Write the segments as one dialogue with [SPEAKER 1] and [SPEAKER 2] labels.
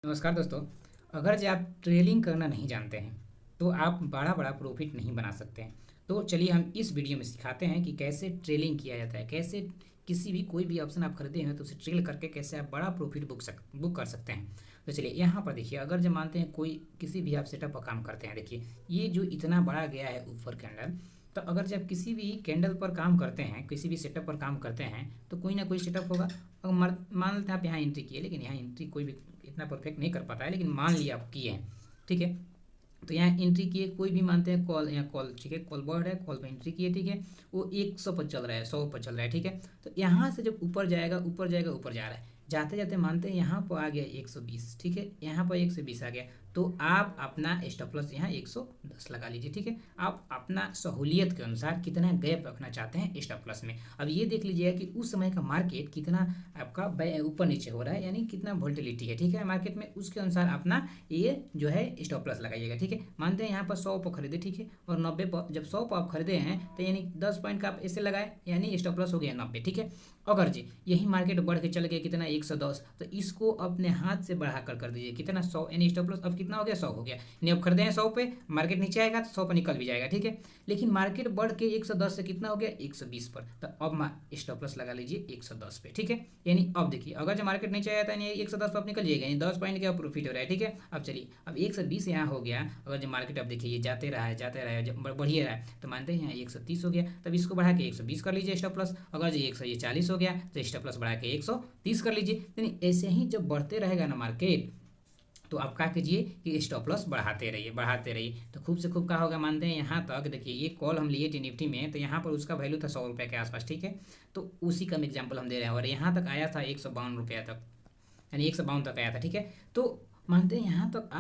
[SPEAKER 1] नमस्कार दोस्तों। अगर जो आप ट्रेलिंग करना नहीं जानते हैं तो आप बड़ा बड़ा प्रॉफिट नहीं बना सकते हैं। तो चलिए हम इस वीडियो में सिखाते हैं कि कैसे ट्रेलिंग किया जाता है, कैसे किसी भी कोई भी ऑप्शन आप खरीदे हैं तो उसे ट्रेल करके कैसे आप बड़ा प्रॉफिट बुक कर सकते हैं। तो चलिए यहाँ पर देखिए, अगर जब मानते हैं कोई किसी भी आप सेटअप पर काम करते हैं, देखिए ये जो इतना बड़ा गया है ऊपर कैंडल। तो अगर जब किसी भी कैंडल पर काम करते हैं, किसी भी सेटअप पर काम करते हैं तो कोई ना कोई सेटअप होगा। अगर मान लेते हैं आप यहाँ एंट्री किए, लेकिन यहाँ एंट्री कोई भी इतना परफेक्ट नहीं कर पाता है, लेकिन मान लिया आप किए हैं, ठीक है। तो यहाँ एंट्री किए, कोई भी मानते हैं कॉल, यहाँ कॉल, ठीक है, कॉल बर्ड है, कॉल पे एंट्री किए, ठीक है। वो 100 पर चल रहा है, 100 पर चल रहा है, ठीक है। तो यहाँ से जब ऊपर जाएगा, ऊपर जाएगा, ऊपर जा रहा है, जाते जाते मानते हैं यहाँ पर आ गया 120, ठीक है, यहाँ पर 120 आ गया। तो आप अपना स्टॉप लॉस यहाँ 110 लगा लीजिए, ठीक है। आप अपना सहूलियत के अनुसार कितना गैप रखना चाहते हैं स्टॉप लॉस में। अब ये देख लीजिएगा कि उस समय का मार्केट कितना आपका ऊपर नीचे हो रहा है, यानी कितना वोल्टिलिटी है, ठीक है, मार्केट में, उसके अनुसार अपना ये जो है स्टॉप लॉस लगाइएगा, ठीक है। मानते हैं यहाँ पर 100 पर खरीदे, ठीक है, और 90 पर, जब 100 पर आप खरीदे हैं तो यानी 10 पॉइंट का आप ऐसे लगाए, यानी स्टॉप लॉस हो गया 90, ठीक है। अगर जी यही मार्केट बढ़ के चल गया कितना 110, तो इसको अपने हाथ से बढ़ा कर दीजिए कितना 100, यानी स्टॉप लॉस अब कितना हो गया 100 हो गया। यानी अब खरीदे हैं 100 पे, मार्केट नीचे आएगा तो 100 पर निकल भी जाएगा, ठीक है। लेकिन मार्केट बढ़ के 110 से कितना हो गया 120 पर, तो अब स्टॉप लॉस लगा लीजिए 110 पे, ठीक है। यानी अब देखिए, अगर जब मार्केट नीचे आया था यानी 110 पर आप निकल जाएगा, यानी 10 पॉइंट का प्रॉफिट हो रहा है, ठीक है। अब चलिए, अब 120 यहाँ हो गया। अगर जब मार्केट अब देखिए ये जाते रहा है, जाते रहा है, जब बढ़िया रहा है, तो मानते हैं यहाँ 130 हो गया, तब इसको बढ़ा के 120 कर लीजिए स्टॉप लॉस। अगर जो 140 हो गया तो स्टॉप लॉस बढ़ा के 130 कर लीजिए। यानी ऐसे ही जब बढ़ते रहेगा ना मार्केट, तो आप क्या कीजिए कि स्टॉप लॉस बढ़ाते रहिए, बढ़ाते रहिए, तो खूब से खूब क्या होगा। मानते हैं यहाँ तक देखिए, ये कॉल हम लिए टी निफ्टी में, तो यहाँ पर उसका वैल्यू था 100 रुपये के आसपास, ठीक है। तो उसी का एग्जाम्पल हम दे रहे हैं, और यहाँ तक आया था 152 रुपया तक, यानी 152 तक आया था, ठीक है। तो मानते हैं यहाँ तक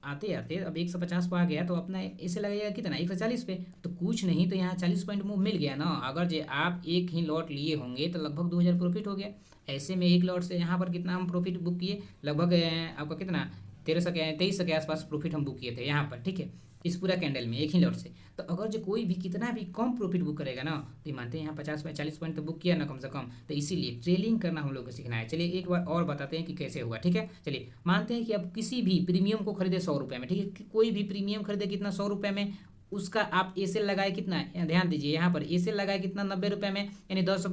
[SPEAKER 1] आते आते अब 150 पर आ गया, तो अपना ऐसे लगेगा कितना 140 पे, तो कुछ नहीं तो यहाँ 40 पॉइंट मूव मिल गया ना। अगर जो आप एक ही लॉट लिए होंगे तो लगभग 2000 प्रॉफिट हो गया। ऐसे में एक लॉट से यहाँ पर कितना हम प्रॉफिट बुक किए, लगभग आपका कितना 1300 के 2300 के आसपास प्रॉफिट हम बुक किए थे यहाँ पर, ठीक है, इस पूरा कैंडल में एक ही लॉट से। तो अगर जो कोई भी कितना भी कम प्रॉफिट बुक करेगा ना, तो मानते हैं यहाँ 50 में 40 पॉइंट तो बुक किया ना कम से कम, तो इसीलिए ट्रेलिंग करना हम लोग को सीखना है। चलिए एक बार और बताते हैं कि कैसे हुआ, ठीक है। चलिए मानते हैं कि आप किसी भी प्रीमियम को खरीदे 100 रुपये में, ठीक है, कोई भी प्रीमियम खरीदे कितना 100 रुपये में, उसका आप एसेल लगाए कितना, ध्यान दीजिए यहाँ पर एसेल लगाए कितना 90 रुपये में, यानी 10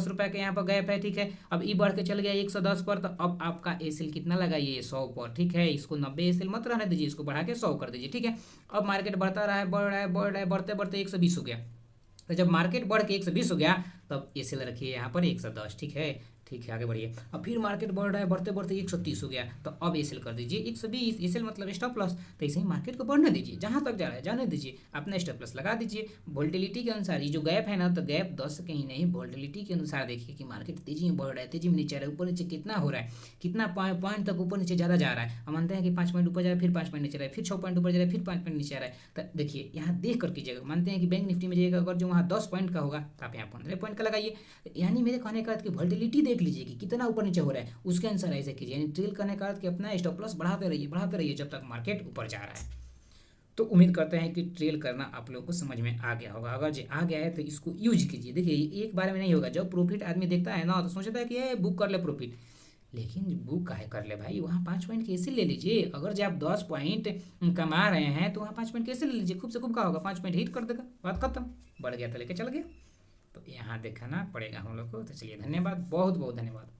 [SPEAKER 1] रुपये का यहाँ पर गैप है, ठीक है। अब ई बढ़ के चल गया 110 पर, तो अब आपका एसेल कितना लगाइए 100 पर, ठीक है। इसको 90 एसेल मत रहने दीजिए, इसको बढ़ा के 100 कर दीजिए, ठीक है। अब मार्केट बढ़ता रहा है, बढ़ रहा है, बढ़ रहा है, बढ़ते बढ़ते 120 हो गया। तो जब मार्केट बढ़ के 120 हो गया, तब एसेल रखिए यहाँ पर 110, ठीक है, ठीक है, आगे बढ़िए। अब फिर मार्केट बढ़ रहा है, बढ़ते बढ़ते 130 हो गया, तो अब एसेल कर दीजिए 120, एसेल मतलब स्टॉप लॉस। तो ऐसे ही मार्केट को बढ़ने दीजिए, जहाँ तक जा रहा है जाने दीजिए, अपना स्टॉप लॉस लगा दीजिए वोल्टिलिटी के अनुसार। ये जो गैप है ना, तो गैप 10 के ही नहीं, वोल्टिलिटी के अनुसार देखिए कि मार्केट तेजी में बढ़ रहा है, तेजी में नीचे आ रहा है, ऊपर नीचे कितना हो रहा है, कितना पॉइंट तक ऊपर नीचे ज़्यादा जा रहा है। हम मानते हैं कि 5 पॉइंट ऊपर जा रहा है, फिर 5 पॉइंट नीचे रहा है, फिर 6 पॉइंट ऊपर जा रहा है, फिर 5 पॉइंट नीचे आ रहा है। तो देखिए यहाँ देख कर कीजिएगा। मानते हैं कि बैंक निफ्टी में जाइएगा, अगर जो वहाँ 10 पॉइंट का होगा तो आप यहाँ 15 पॉइंट का लगाइए। यानी मेरे कहने का अर्थ कि वोल्टिलिटी देख लीजिए कि कितना ऊपर नीचे हो रहा है, उसके अनुसार ऐसे कीजिए। यानी ट्रेल करने का अर्थ कि अपना स्टॉप लॉस बढ़ाते रहिए जब तक मार्केट ऊपर जा रहा है। तो उम्मीद करते हैं कि ट्रेल करना आप लोगों को समझ में आ गया होगा। अगर जो आ गया है तो इसको यूज कीजिए। देखिए एक बार में नहीं होगा। जब प्रॉफिट आदमी देखता है ना, तो सोचता है कि ये बुक कर ले प्रॉफिट, लेकिन बुक काहे कर ले भाई, वहाँ 5 पॉइंट कैसे ले लीजिए। अगर जब आप 10 पॉइंट कमा रहे हैं तो वहाँ 5 पॉइंट कैसे ले लीजिए। खूब से खूब का होगा 5 पॉइंट हिट कर देगा, बात खत्म, बढ़ गया तो लेके चल गया। तो यहाँ दिखाना पड़ेगा हम लोग को। तो चलिए धन्यवाद, बहुत बहुत धन्यवाद।